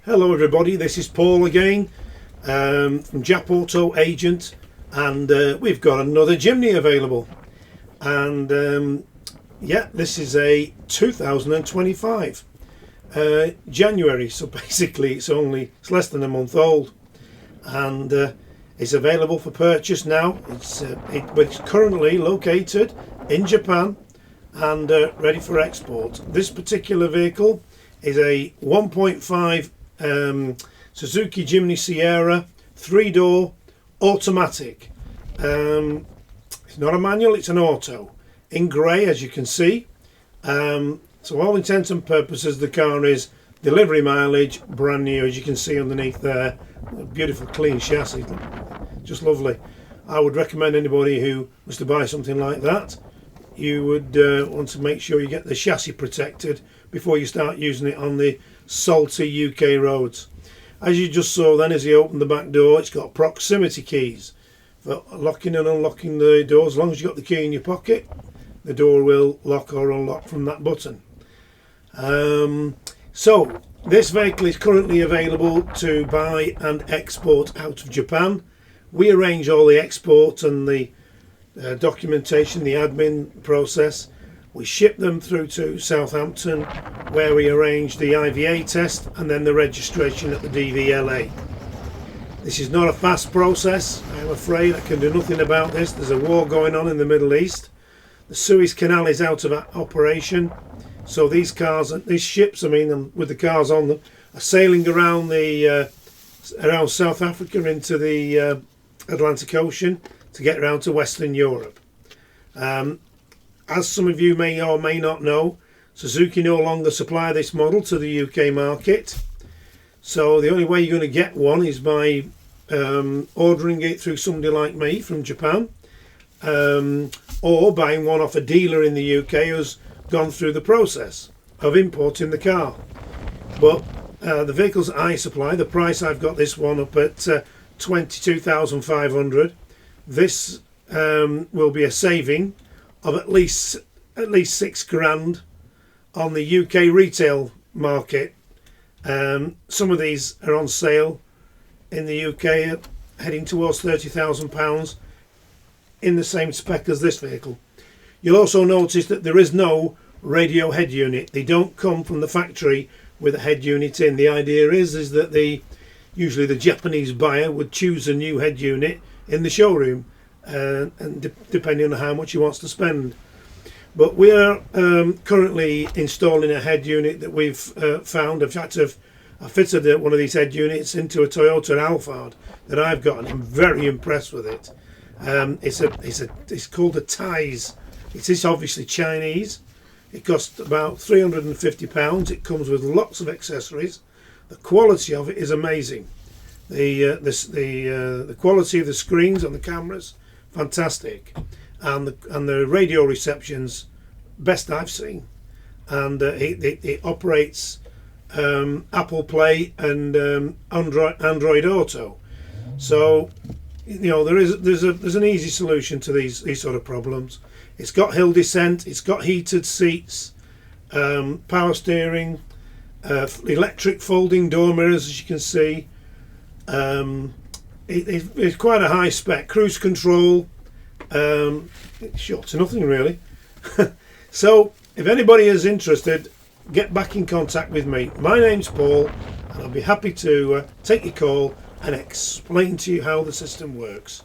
Hello everybody, this is Paul again from Jap Auto Agent, and we've got another Jimny available, and yeah, this is a 2025 January, so basically it's less than a month old, and it's available for purchase now. It's currently located in Japan and ready for export. This particular vehicle is a 1.5 Suzuki Jimny Sierra 3-door automatic. It's not a manual, it's an auto in grey, as you can see. So all intents and purposes, the car is delivery mileage, brand new, as you can see underneath there. A beautiful clean chassis, just lovely. I would recommend anybody who was to buy something like that, you would want to make sure you get the chassis protected before you start using it on the salty UK roads. As you just saw then, as you open the back door, it's got proximity keys for locking and unlocking the door. As long as you've got the key in your pocket, the door will lock or unlock from that button. So this vehicle is currently available to buy and export out of Japan. We arrange all the export and the documentation, the admin process. We ship them through to Southampton, where we arrange the IVA test and then the registration at the DVLA. This is not a fast process, I'm afraid. I can do nothing about this. There's a war going on in the Middle East. The Suez Canal is out of operation, so these ships, with the cars on them, are sailing around around South Africa into the Atlantic Ocean to get around to Western Europe. As some of you may or may not know, Suzuki no longer supply this model to the UK market. So the only way you're going to get one is by ordering it through somebody like me from Japan, or buying one off a dealer in the UK who's gone through the process of importing the car. But the vehicles I supply, the price I've got this one up at 22,500. This will be a saving of at least £6,000 on the UK retail market. Some of these are on sale in the UK, heading towards £30,000 in the same spec as this vehicle. You'll also notice that there is no radio head unit. They don't come from the factory with a head unit in. The idea is that usually the Japanese buyer would choose a new head unit in the showroom, and depending on how much he wants to spend. But we are currently installing a head unit that we've found. In fact, I fitted one of these head units into a Toyota Alphard that I've got, and I'm very impressed with it. It's called a Ties. It is obviously Chinese. It costs about £350. It comes with lots of accessories. The quality of it is amazing. The quality of the screens and the cameras, fantastic, and the radio reception's best I've seen, and it operates Apple Play and Android Auto. So there's an easy solution to these sort of problems. It's got hill descent, it's got heated seats, power steering, electric folding door mirrors, as you can see. It's quite a high spec. Cruise control, it's short to nothing really. So if anybody is interested, get back in contact with me. My name's Paul, and I'll be happy to take your call and explain to you how the system works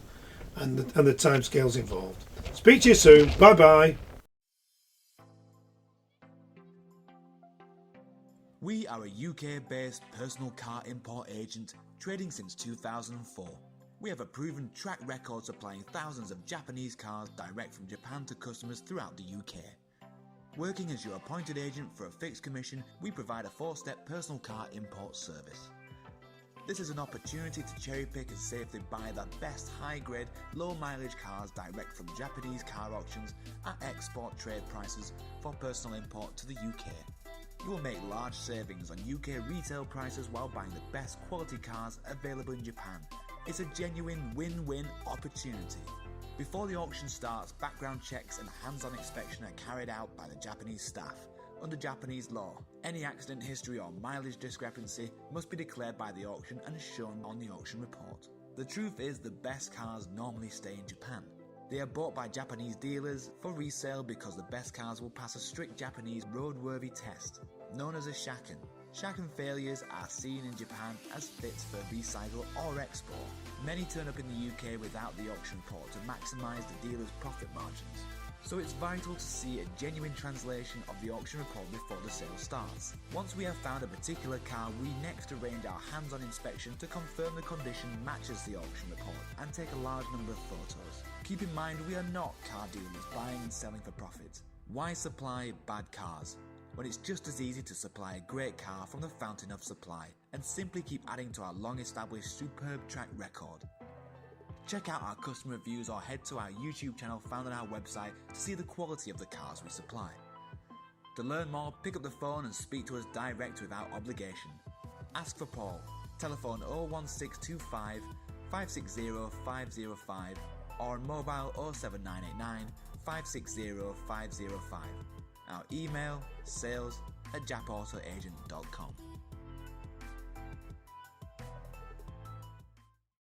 and the timescales involved. Speak to you soon. Bye bye. We are a UK-based personal car import agent trading since 2004. We have a proven track record supplying thousands of Japanese cars direct from Japan to customers throughout the UK. Working as your appointed agent for a fixed commission, we provide a 4-step personal car import service. This is an opportunity to cherry pick and safely buy the best high-grade, low-mileage cars direct from Japanese car auctions at export trade prices for personal import to the UK. You will make large savings on UK retail prices while buying the best quality cars available in Japan. It's a genuine win-win opportunity. Before the auction starts, background checks and hands-on inspection are carried out by the Japanese staff. Under Japanese law, any accident history or mileage discrepancy must be declared by the auction and shown on the auction report. The truth is, the best cars normally stay in Japan. They are bought by Japanese dealers for resale because the best cars will pass a strict Japanese roadworthy test, known as a shaken. Shaken failures are seen in Japan as fits for recycle or export. Many turn up in the UK without the auction report to maximise the dealer's profit margins. So it's vital to see a genuine translation of the auction report before the sale starts. Once we have found a particular car, we next arrange our hands-on inspection to confirm the condition matches the auction report and take a large number of photos. Keep in mind, we are not car dealers buying and selling for profit. Why supply bad cars when it's just as easy to supply a great car from the fountain of supply and simply keep adding to our long-established superb track record? Check out our customer reviews or head to our YouTube channel found on our website to see the quality of the cars we supply. To learn more, pick up the phone and speak to us direct without obligation. Ask for Paul. Telephone 01625 560 505 or mobile 07989 560 505. Our email sales@japautoagent.com.